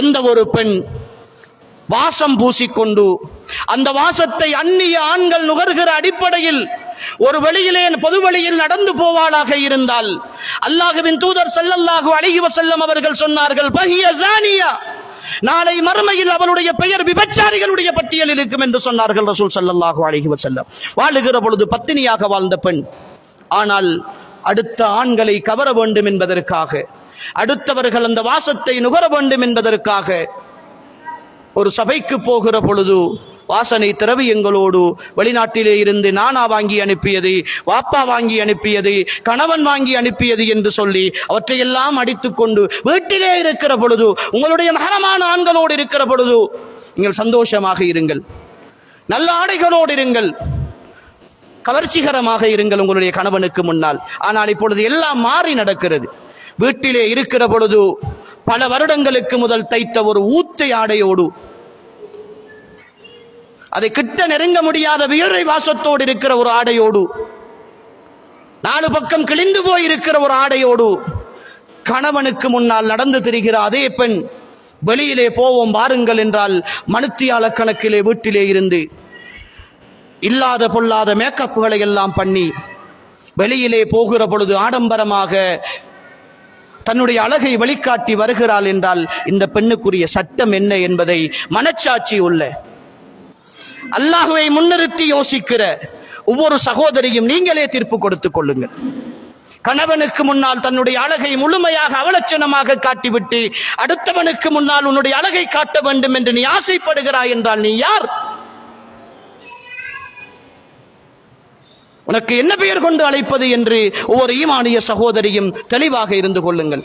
எந்த ஒரு பெண் வாசம் பூசிக்கொண்டு அந்த வாசத்தை அந்நிய ஆண்கள் நுகர்கிற அடிப்படையில் ஒரு வெளியிலே பொது வழியில் நடந்து போவாளாக இருந்தால் அல்லாஹ்வின் தூதர் ஸல்லல்லாஹு அலைஹி வஸல்லம் அவர்கள் சொன்னார்கள், பஹிய ஜானியா, நாளை மறுமையில் அவளுடைய பெயர் விபச்சாரிகளுடைய பட்டியலில் இருக்கும் என்று சொன்னார்கள் ரசூல் ஸல்லல்லாஹு அலைஹி வஸல்லம். வாழுகிற பொழுது பத்தினியாக வாழ்ந்த பெண், ஆனால் அடுத்த ஆண்களை கவர வேண்டும் என்பதற்காக, அடுத்தவர்கள் அந்த வாசத்தை நுகர வேண்டும் என்பதற்காக ஒரு சபைக்கு போகிற பொழுது வாசனை திரவியங்களோடு வெளிநாட்டிலே இருந்து நானா வாங்கி அனுப்பியது, வாப்பா வாங்கி அனுப்பியது, கணவன் வாங்கி அனுப்பியது என்று சொல்லி அவற்றையெல்லாம் அடித்துக்கொண்டு வீட்டிலே இருக்கிற பொழுது, உங்களுடைய மஹரமான ஆண்களோடு இருக்கிற பொழுது நீங்கள் சந்தோஷமாக இருங்கள், நல்ல ஆடைகளோடு இருங்கள், கவர்ச்சிகரமாக இருங்கள் உங்களுடைய கணவனுக்கு முன்னால். ஆனால் இப்பொழுது எல்லாம் மாறி நடக்கிறது. வீட்டிலே இருக்கிற பொழுது பல வருடங்களுக்கு முதல் தைத்த ஒரு ஊத்தை ஆடையோடு, அதை கிட்ட நெருங்க முடியாத வியர்வை வாசத்தோடு இருக்கிற ஒரு ஆடையோடு, நாலு பக்கம் கிழிந்து போய் இருக்கிற ஒரு ஆடையோடு கணவனுக்கு முன்னால் நடந்து திரிகிற அதே பெண் வெளியிலே போவோம் வாருங்கள் என்றால் மணித்தியால கணக்கிலே வீட்டிலே இருந்து இல்லாத பொல்லாத மேக்கப்புகளை எல்லாம் பண்ணி வெளியிலே போகிற பொழுது ஆடம்பரமாக தன்னுடைய அழகை வெளிக்காட்டி வருகிறாள் என்றால் இந்த பெண்ணுக்குரிய சட்டம் என்ன என்பதை மனச்சாட்சி உள்ள, அல்லாஹ்வை முன்னிறுத்தி யோசிக்கிற ஒவ்வொரு சகோதரியும் நீங்களே தீர்ப்பு கொடுத்துக் கொள்ளுங்கள். கணவனுக்கு முன்னால் தன்னுடைய அழகை முழுமையாக அவலட்சணமாக காட்டிவிட்டு அடுத்தவனுக்கு முன்னால் உன்னுடைய அழகை காட்ட வேண்டும் என்று நீ ஆசைப்படுகிறாய் என்றால் நீ யார்? உனக்கு என்ன பெயர் கொண்டு அழைப்பது என்று ஒவ்வொரு ஈமானிய சகோதரியும் தெளிவாக இருந்து கொள்ளுங்கள்.